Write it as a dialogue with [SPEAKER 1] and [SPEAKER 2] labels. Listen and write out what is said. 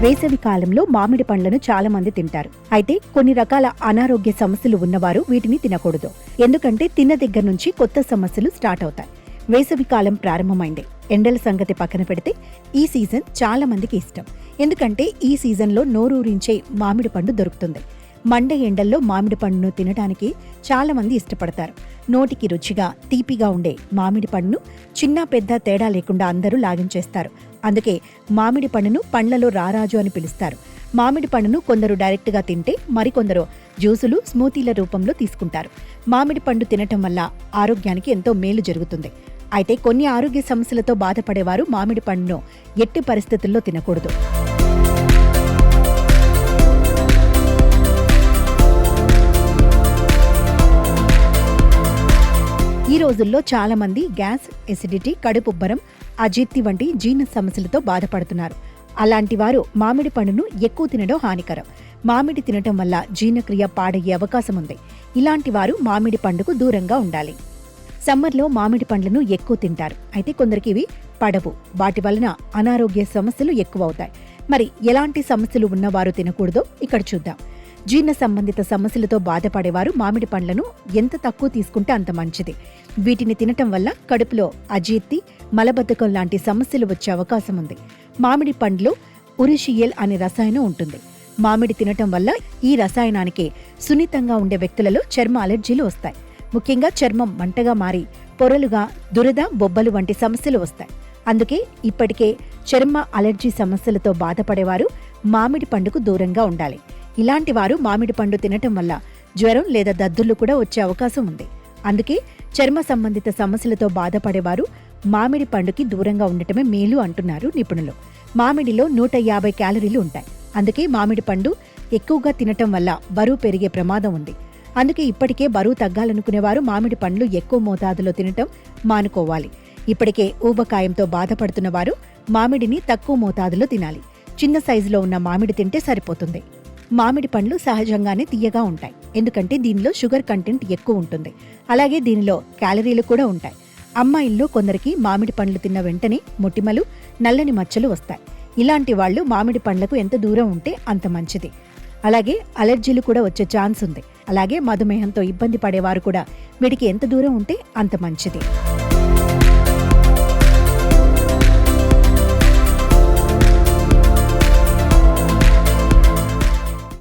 [SPEAKER 1] వేసవి కాలంలో మామిడి పండ్లను చాలా మంది తింటారు. అయితే కొన్ని రకాల అనారోగ్య సమస్యలు ఉన్నవారు వీటిని తినకూడదు. ఎందుకంటే తిన్న దగ్గర నుంచి కొత్త సమస్యలు స్టార్ట్ అవుతాయి. వేసవి కాలం ప్రారంభమైంది. ఎండల సంగతి పక్కన పెడితే ఈ సీజన్ చాలా మందికి ఇష్టం. ఎందుకంటే ఈ సీజన్లో నోరూరించే మామిడి పండు దొరుకుతుంది. మండే ఎండల్లో మామిడి పండును తినడానికి చాలా మంది ఇష్టపడతారు. నోటికి రుచిగా తీపిగా ఉండే మామిడి పండును చిన్న పెద్ద తేడా లేకుండా అందరూ లాగించేస్తారు. అందుకే మామిడి పండును పండ్లలో రారాజు అని పిలుస్తారు. మామిడి పండును కొందరు డైరెక్ట్గా తింటే మరికొందరు జ్యూసులు, స్మూతీల రూపంలో తీసుకుంటారు. మామిడి పండు తినటం వల్ల ఆరోగ్యానికి ఎంతో మేలు జరుగుతుంది. అయితే కొన్ని ఆరోగ్య సమస్యలతో బాధపడేవారు మామిడి పండును ఎట్టి పరిస్థితుల్లో తినకూడదు. ఈ రోజుల్లో చాలా మంది గ్యాస్, ఎసిడిటీ, కడుపుబ్బరం, అజీర్తి వంటి జీర్ణ సమస్యలతో బాధపడుతున్నారు. అలాంటి వారు మామిడి పండును ఎక్కువ తినడం హానికరం. మామిడి తినటం వల్ల జీర్ణక్రియ పాడయ్యే అవకాశం ఉంది. ఇలాంటి వారు మామిడి పండుకు దూరంగా ఉండాలి. సమ్మర్లో మామిడి పండ్లను ఎక్కువ తింటారు. అయితే కొందరికి ఇవి పడవు. వాటి వలన అనారోగ్య సమస్యలు ఎక్కువ అవుతాయి. మరి ఎలాంటి సమస్యలు ఉన్నవారు తినకూడదో ఇక్కడ చూద్దాం. జీర్ణ సంబంధిత సమస్యలతో బాధపడేవారు మామిడి పండ్లను ఎంత తక్కువ తీసుకుంటే అంత మంచిది. వీటిని తినటం వల్ల కడుపులో అజీర్తి, మలబద్ధకం లాంటి సమస్యలు వచ్చే అవకాశం ఉంది. మామిడి పండ్లో ఉరిషియల్ అనే రసాయనం ఉంటుంది. మామిడి తినటం వల్ల ఈ రసాయనానికి సున్నితంగా ఉండే వ్యక్తులలో చర్మ అలర్జీలు వస్తాయి. ముఖ్యంగా చర్మం మంటగా మారి పొరలుగా, దురద, బొబ్బలు వంటి సమస్యలు వస్తాయి. అందుకే ఇప్పటికే చర్మ అలర్జీ సమస్యలతో బాధపడేవారు మామిడి పండుకు దూరంగా ఉండాలి. ఇలాంటి వారు మామిడి పండు తినటం వల్ల జ్వరం లేదా దద్దుర్లు కూడా వచ్చే అవకాశం ఉంది. అందుకే చర్మ సంబంధిత సమస్యలతో బాధపడేవారు మామిడి పండుకి దూరంగా ఉండటమే మేలు అంటున్నారు నిపుణులు. మామిడిలో 150 క్యాలరీలు ఉంటాయి. అందుకే మామిడి పండు ఎక్కువగా తినటం వల్ల బరువు పెరిగే ప్రమాదం ఉంది. అందుకే ఇప్పటికే బరువు తగ్గాలనుకునేవారు మామిడి పండ్లు ఎక్కువ మోతాదులో తినటం మానుకోవాలి. ఇప్పటికే ఊబకాయంతో బాధపడుతున్న వారు మామిడిని తక్కువ మోతాదులో తినాలి. చిన్న సైజులో ఉన్న మామిడి తింటే సరిపోతుంది. మామిడి పండ్లు సహజంగానే తీయగా ఉంటాయి. ఎందుకంటే దీనిలో షుగర్ కంటెంట్ ఎక్కువ ఉంటుంది. అలాగే దీనిలో క్యాలరీలు కూడా ఉంటాయి. అమ్మాయిల్లో కొందరికి మామిడి పండ్లు తిన్న వెంటనే మొటిమలు, నల్లని మచ్చలు వస్తాయి. ఇలాంటి వాళ్ళు మామిడి పండ్లకు ఎంత దూరం ఉంటే అంత మంచిది. అలాగే అలర్జీలు కూడా వచ్చే ఛాన్స్ ఉంది. అలాగే మధుమేహంతో ఇబ్బంది పడేవారు కూడా వీటికి ఎంత దూరం ఉంటే అంత మంచిది.